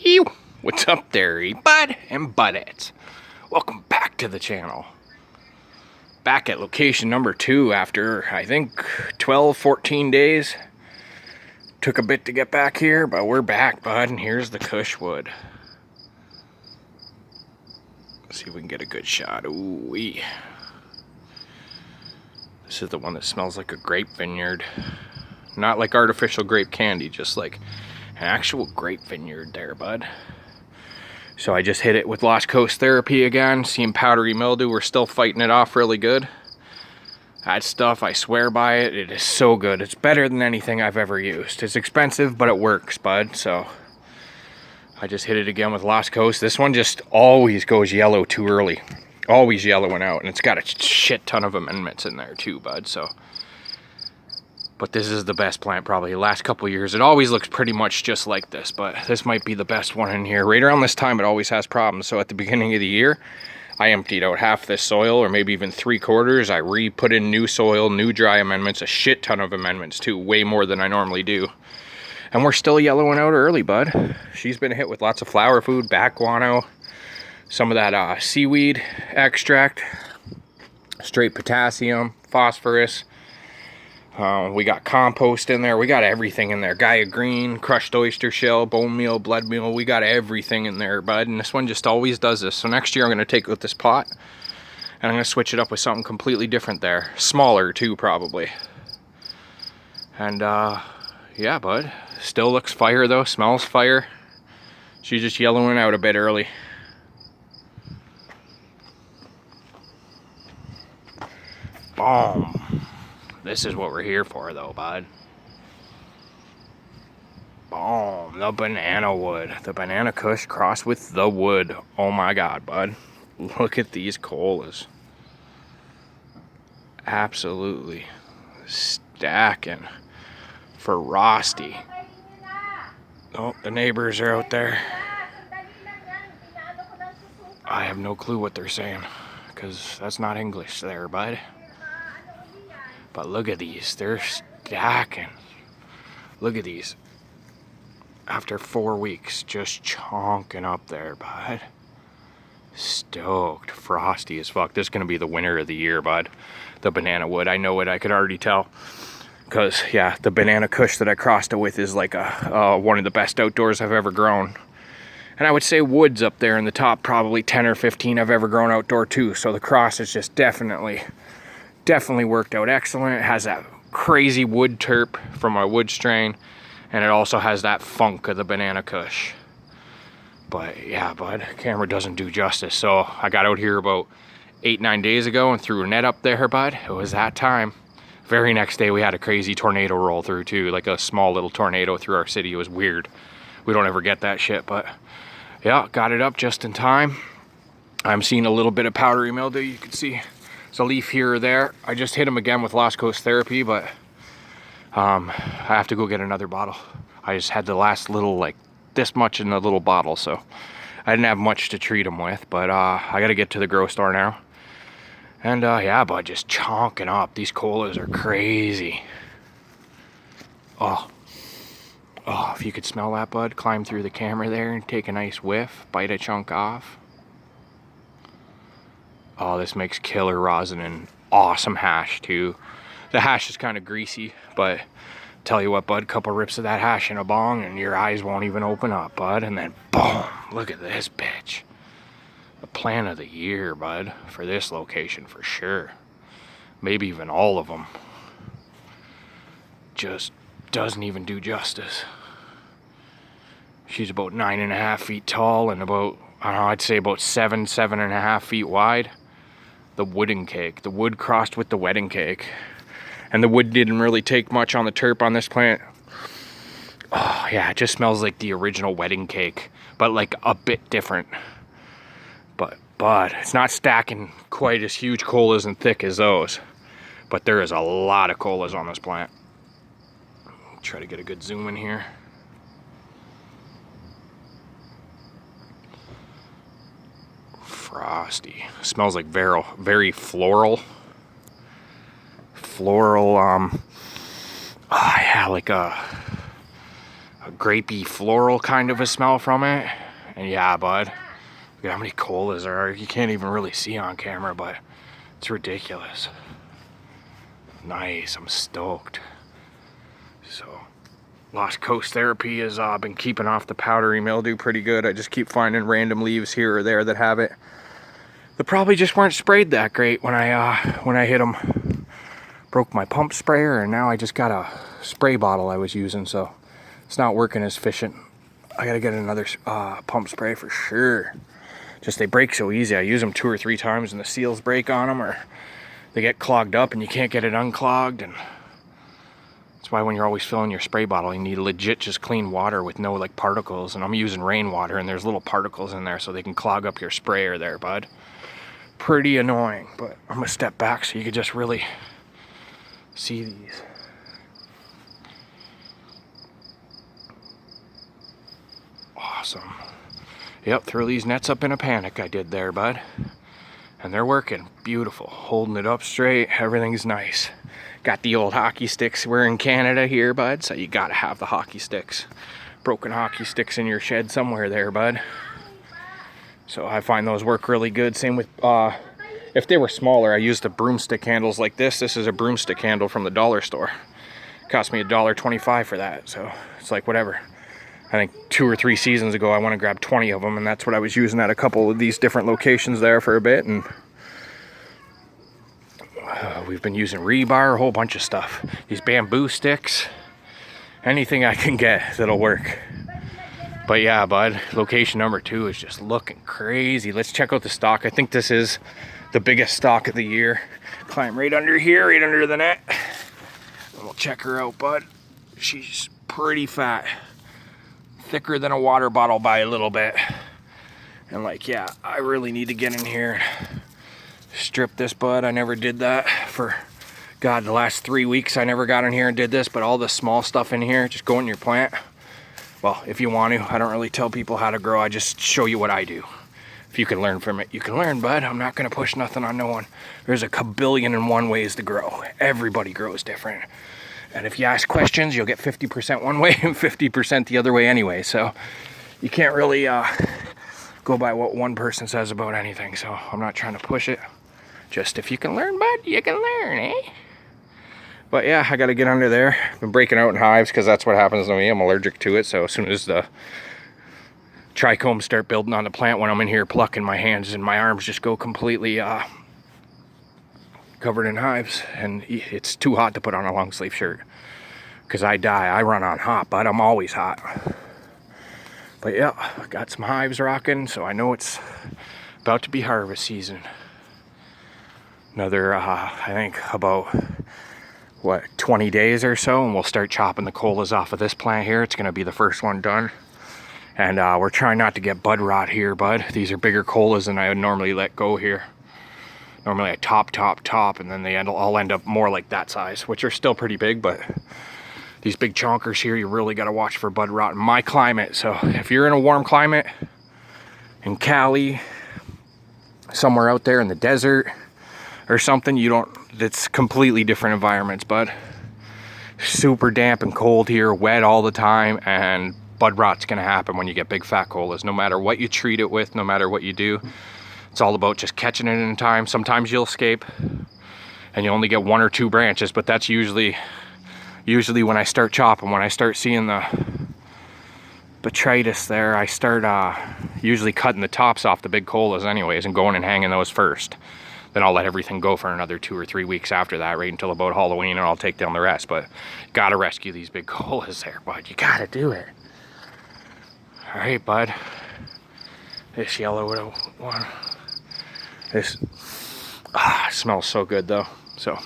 Ew. What's up there, bud and budettes? Welcome back to the channel. Back at location number 2 after, I think, 12, 14 days. Took a bit to get back here, but we're back, bud, and here's the Kush wood. Let's see if we can get a good shot. Ooh-wee. This is the one that smells like a grape vineyard. Not like artificial grape candy, just like an actual grape vineyard there, bud. So I just hit it with Lost Coast therapy again. Seeing powdery mildew, we're still fighting it off really good. That stuff, I swear by it, it is so good. It's better than anything I've ever used. It's expensive, but it works, bud. So I just hit it again with Lost Coast. This one just always goes yellow too early. Always yellowing out, and it's got a shit ton of amendments in there too, bud. So, but this is the best plant probably. The last couple of years, it always looks pretty much just like this, but this might be the best one in here. Right around this time, it always has problems. So at the beginning of the year, I emptied out half this soil, or maybe even 3/4. I re-put in new soil, new dry amendments, a shit ton of amendments too, way more than I normally do. And we're still yellowing out early, bud. She's been hit with lots of flower food, back guano, some of that seaweed extract, straight potassium, phosphorus. We got compost in there. We got everything in there. Gaia green, crushed oyster shell, bone meal, blood meal. We got everything in there, bud. And this one just always does this. So next year I'm going to take with this pot and I'm going to switch it up with something completely different there. Smaller too, probably. And yeah, bud. Still looks fire though. Smells fire. She's just yellowing out a bit early. Boom. This is what we're here for though, bud. Boom. The banana wood. The banana kush crossed with the wood. Oh my god, bud. Look at these colas. Absolutely stacking. Frosty. Oh, the neighbors are out there. I have no clue what they're saying, because that's not English there, bud. But look at these, they're stacking. Look at these. After 4 weeks, just chonking up there, bud. Stoked, frosty as fuck. This is gonna be the winner of the year, bud. The banana wood, I know it, I could already tell. Because, yeah, the banana kush that I crossed it with is like one of the best outdoors I've ever grown. And I would say wood's up there in the top, probably 10 or 15 I've ever grown outdoor too. So the cross is just definitely worked out excellent. It has that crazy wood terp from my wood strain, and it also has that funk of the banana kush. But yeah, bud, camera doesn't do justice. So I got out here about 8-9 days ago and threw a net up there, bud. It was that time. Very next day we had a crazy tornado roll through too, like a small little tornado through our city. It was weird. We don't ever get that shit, but yeah, got it up just in time. I'm seeing a little bit of powdery mildew. You can see there's a leaf here or there. I just hit him again with Lost Coast therapy, but I have to go get another bottle. I just had the last little, like this much in the little bottle, so I didn't have much to treat him with, but I gotta get to the grocery store now. And yeah, bud, just chonking up. These colas are crazy. Oh, if you could smell that, bud, climb through the camera there and take a nice whiff, bite a chunk off. Oh, this makes killer rosin and awesome hash too. The hash is kind of greasy, but tell you what, bud, couple rips of that hash in a bong and your eyes won't even open up, bud. And then boom, look at this bitch. The plant of the year, bud, for this location for sure. Maybe even all of them. Just doesn't even do justice. She's about 9.5 feet tall and about, I don't know, I'd say about 7.5 feet wide. The wooden cake, the wood crossed with the wedding cake. And the wood didn't really take much on the terp on this plant. Oh yeah, it just smells like the original wedding cake, but like a bit different. But it's not stacking quite as huge colas and thick as those. But there is a lot of colas on this plant. Try to get a good zoom in here. Frosty. Smells like very floral. Yeah, like a a grapey floral kind of a smell from it. And yeah, bud, look at how many colas there are. You can't even really see on camera, but it's ridiculous. Nice, I'm stoked. So Lost Coast Therapy has been keeping off the powdery mildew pretty good. I just keep finding random leaves here or there that have it. They probably just weren't sprayed that great when I hit them. Broke my pump sprayer, and now I just got a spray bottle I was using, so it's not working as efficient. I gotta get another pump spray for sure. Just they break so easy. I use them 2 or 3 times and the seals break on them, or they get clogged up and you can't get it unclogged. And that's why when you're always filling your spray bottle, you need legit just clean water with no like particles. And I'm using rainwater, and there's little particles in there so they can clog up your sprayer there, bud. Pretty annoying, but I'm gonna step back so you can just really see these. Awesome. Yep, throw these nets up in a panic I did there, bud. And they're working. Beautiful. Holding it up straight. Everything's nice. Got the old hockey sticks. We're in Canada here, bud, so you gotta have the hockey sticks. Broken hockey sticks in your shed somewhere there, bud. So I find those work really good. Same with, if they were smaller, I used the broomstick handles like this. This is a broomstick handle from the dollar store. Cost me $1.25 for that, so it's like whatever. I think 2 or 3 seasons ago I went and grabbed 20 of them, and that's what I was using at a couple of these different locations there for a bit. And we've been using rebar, a whole bunch of stuff. These bamboo sticks, anything I can get that'll work. But yeah, bud, location number 2 is just looking crazy. Let's check out the stock. I think this is the biggest stock of the year. Climb right under here, right under the net. And we'll check her out, bud. She's pretty fat. Thicker than a water bottle by a little bit. And like, yeah, I really need to get in here and strip this, bud. I never did that for, God, the last 3 weeks I never got in here and did this, but all the small stuff in here, just go in your plant. Well, if you want to. I don't really tell people how to grow. I just show you what I do. If you can learn from it, you can learn, bud. I'm not going to push nothing on no one. There's a kabillion and one ways to grow. Everybody grows different. And if you ask questions, you'll get 50% one way and 50% the other way anyway. So you can't really go by what one person says about anything. So I'm not trying to push it. Just if you can learn, bud, you can learn, eh? But yeah, I got to get under there. I've been breaking out in hives because that's what happens to me. I'm allergic to it. So as soon as the trichomes start building on the plant, when I'm in here plucking, my hands and my arms just go completely covered in hives. And it's too hot to put on a long sleeve shirt because I die. I run on hot, but I'm always hot. But yeah, I got some hives rocking, so I know it's about to be harvest season. Another, I think about, what, 20 days or so, and we'll start chopping the colas off of this plant here. It's going to be the first one done. And we're trying not to get bud rot here, bud. These are bigger colas than I would normally let go here. Normally I top, and then they all end up more like that size, which are still pretty big, but these big chonkers here, you really got to watch for bud rot in my climate. So if you're in a warm climate, in Cali, somewhere out there in the desert or something, it's completely different environments, bud. Super damp and cold here, wet all the time, and bud rot's gonna happen when you get big fat colas. No matter what you treat it with, no matter what you do, it's all about just catching it in time. Sometimes you'll escape and you only get 1 or 2 branches, but that's usually when I start chopping. When I start seeing the botrytis there, I start usually cutting the tops off the big colas anyways and going and hanging those first. Then I'll let everything go for another 2 or 3 weeks after that, right until about Halloween, and I'll take down the rest. But gotta rescue these big colas there, bud. You gotta do it. All right, bud. This yellow one. This smells so good though. So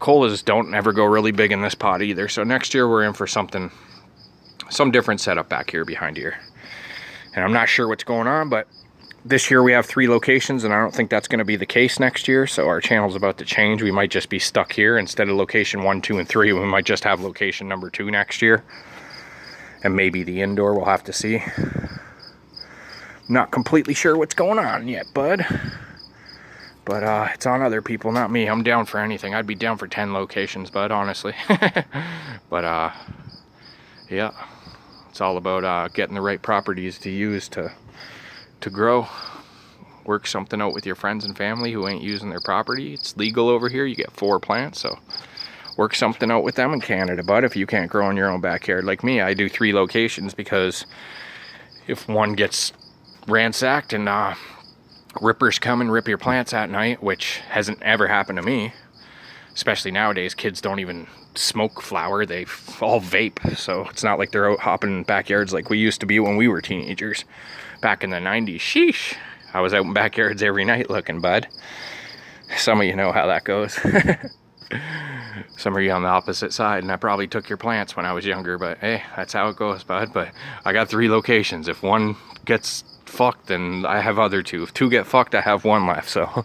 colas don't ever go really big in this pot either. So next year we're in for some different setup back here behind here. And I'm not sure what's going on, but this year we have 3 locations, and I don't think that's going to be the case next year. So our channel's about to change. We might just be stuck here instead of location 1, 2, and 3. We might just have location number 2 next year, and maybe the indoor. We'll have to see. Not completely sure what's going on yet, bud. But it's on other people, not me. I'm down for anything. I'd be down for 10 locations, bud, honestly. But yeah, it's all about getting the right properties to use to grow. Work something out with your friends and family who ain't using their property. It's legal over here. You get 4 plants, so work something out with them in Canada, bud. If you can't grow in your own backyard like me, I do 3 locations, because if one gets ransacked and rippers come and rip your plants at night, which hasn't ever happened to me, especially nowadays, kids don't even smoke flower, they all vape, so it's not like they're out hopping in backyards like we used to be when we were teenagers back in the 90s. Sheesh, I was out in backyards every night looking, bud. Some of you know how that goes. Some of you on the opposite side, and I probably took your plants when I was younger, but hey, that's how it goes, bud. But I got 3 locations. If one gets fucked, then I have other 2. If 2 get fucked, I have 1 left. So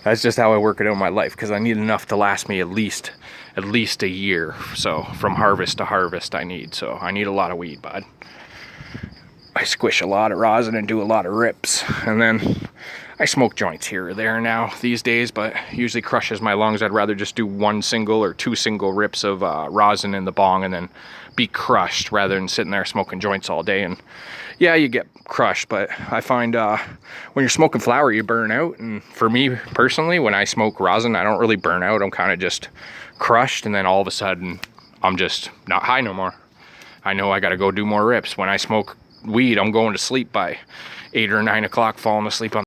that's just how I work it out in my life, because I need enough to last me at least a year. So from harvest to harvest I need a lot of weed, bud. I squish a lot of rosin and do a lot of rips, and then I smoke joints here or there now these days, but usually crushes my lungs. I'd rather just do 1 single or 2 single rips of rosin in the bong and then be crushed, rather than sitting there smoking joints all day. And yeah, you get crushed, but I find when you're smoking flower, you burn out. And for me personally, when I smoke rosin, I don't really burn out. I'm kind of just crushed, and then all of a sudden I'm just not high no more. I know I got to go do more rips. When I smoke weed, I'm going to sleep by 8 or 9 o'clock, falling asleep on